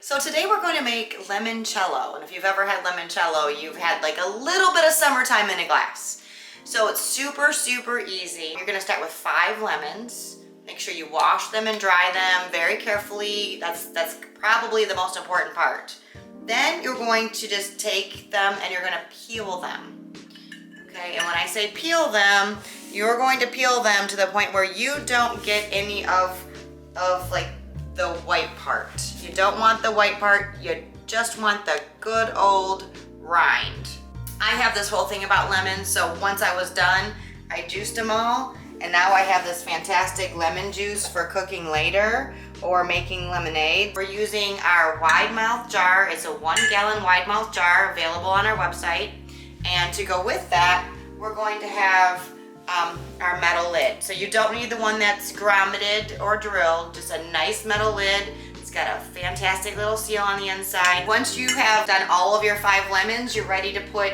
So today we're going to make limoncello, and if you've ever had limoncello, you've had like a little bit of summertime in a glass. So it's super, super easy. You're gonna start with 5 lemons. Make sure you wash them and dry them very carefully. That's probably the most important part. Then you're going to just take them and you're gonna peel them. Okay, and when I say peel them, you're going to peel them to the point where you don't get any of like the white part. You don't want the white part, you just want the good old rind. I have this whole thing about lemons, so once I was done, I juiced them all, and now I have this fantastic lemon juice for cooking later or making lemonade. We're using our wide mouth jar. It's a 1 gallon wide mouth jar available on our website. And to go with that, we're going to have our metal lid. So you don't need the one that's grommeted or drilled, just a nice metal lid. It's got a fantastic little seal on the inside. Once you have done all of your 5 lemons, you're ready to put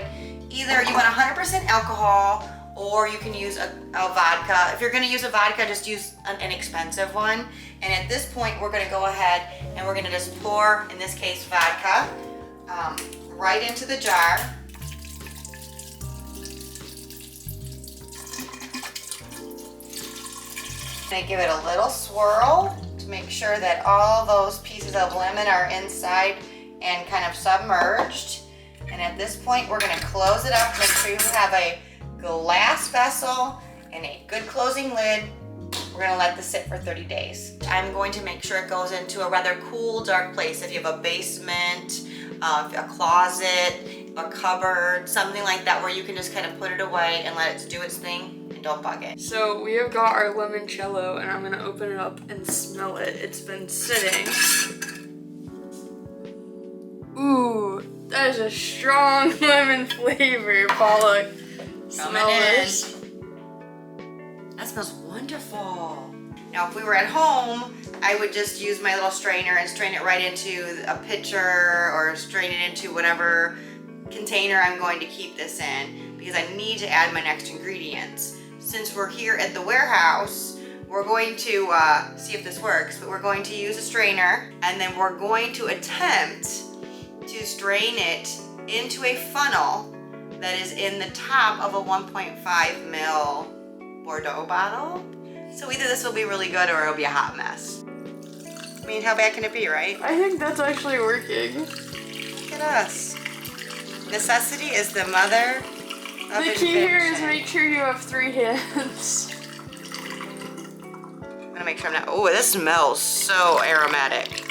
either you want 100% alcohol or you can use a vodka. If you're gonna use a vodka, just use an inexpensive one. And at this point, we're gonna go ahead and we're gonna just pour, in this case, vodka, right into the jar. And give it a little swirl to make sure that all those pieces of lemon are inside and kind of submerged. And at this point, we're gonna close it up. Make sure you have a glass vessel and a good closing lid. We're gonna let this sit for 30 days. I'm going to make sure it goes into a rather cool, dark place. If you have a basement, a closet, a cupboard, something like that where you can just kind of put it away and let it do its thing. Don't bug it. So we have got our limoncello and I'm gonna open it up and smell it. It's been sitting. Ooh, that is a strong lemon flavor, Paula. Smell this. That smells wonderful. Now, if we were at home, I would just use my little strainer and strain it right into a pitcher or strain it into whatever container I'm going to keep this in because I need to add my next ingredients. Since we're here at the warehouse, we're going to see if this works, but we're going to use a strainer and then we're going to attempt to strain it into a funnel that is in the top of a 1.5 ml Bordeaux bottle. So either this will be really good or it'll be a hot mess. I mean, how bad can it be, right? I think that's actually working. Look at us. Necessity is the mother of The key here is make sure you have 3 hands. I'm gonna make sure I'm not, oh, this smells so aromatic.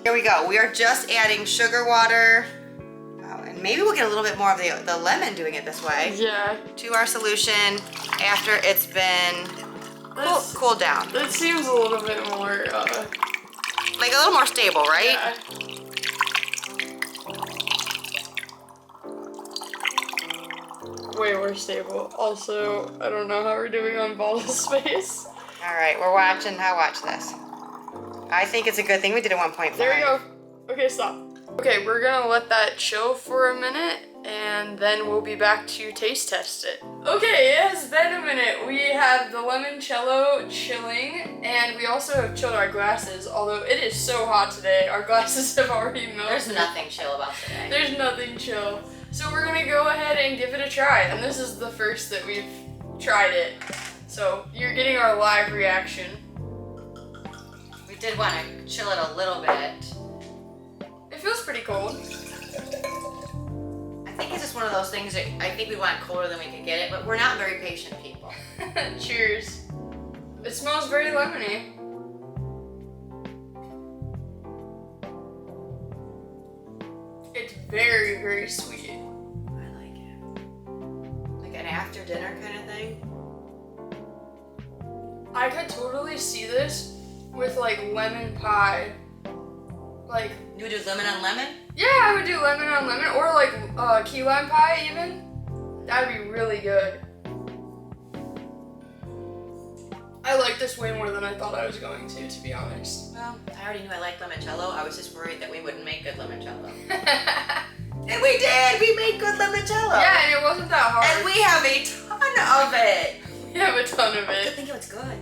Here we go. We are just adding sugar water, and maybe we'll get a little bit more of the lemon doing it this way. Yeah. To our solution after it's been cooled down. That seems a little bit more, like a little more stable, right? Yeah. Way more stable. Also, I don't know how we're doing on bottle space. All right, we're watching. Now watch this. I think it's a good thing we did a 1.5. There we go. Okay, stop. Okay, we're gonna let that chill for a minute and then we'll be back to taste test it. Okay, it has been a minute. We have the limoncello chilling and we also have chilled our glasses, although it is so hot today. Our glasses have already melted. There's nothing chill about today. There's nothing chill. So we're gonna go ahead and give it a try. And this is the first that we've tried it. So you're getting our live reaction. We did want to chill it a little bit. It feels pretty cold. I think it's just one of those things that I think we want colder than we could get it, but we're not very patient people. Cheers. It smells very lemony. It's very, very sweet. I like it. Like an after dinner kind of thing. I could totally see this with like lemon pie. Like, you would do lemon on lemon? Yeah, I would do lemon on lemon or like key lime pie even. That'd be really good. I like this way more than I thought I was going to be honest. Well, I already knew I liked limoncello. I was just worried that we wouldn't make good limoncello. And we did. We made good limoncello. Yeah, and it wasn't that hard. And we have a ton of it. We have a ton of I it. think it was good.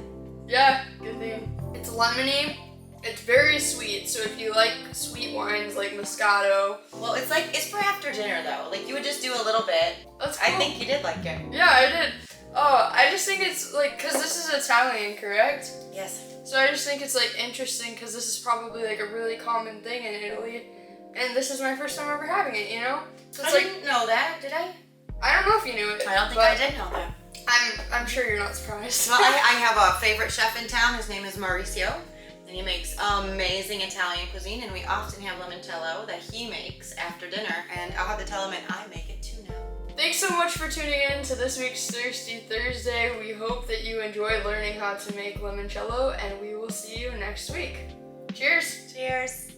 Yeah, good thing. It's lemony. It's very sweet, so if you like sweet wines like Moscato. Well, it's for after dinner though. Like you would just do a little bit. That's cool. I think you did like it. Yeah, I did. Oh, I just think it's like, cause this is Italian, correct? Yes. So I just think it's like interesting, cause this is probably like a really common thing in Italy, and this is my first time ever having it, you know? So it's I didn't know that, did I? I don't know if you knew it. I don't think but I did know that. I'm sure you're not surprised. Well, I have a favorite chef in town. His name is Mauricio, and he makes amazing Italian cuisine, and we often have limoncello that he makes after dinner, and I'll have to tell him, and I make it too now. Thanks so much for tuning in to this week's Thirsty Thursday. We hope that you enjoyed learning how to make limoncello, and we will see you next week. Cheers! Cheers!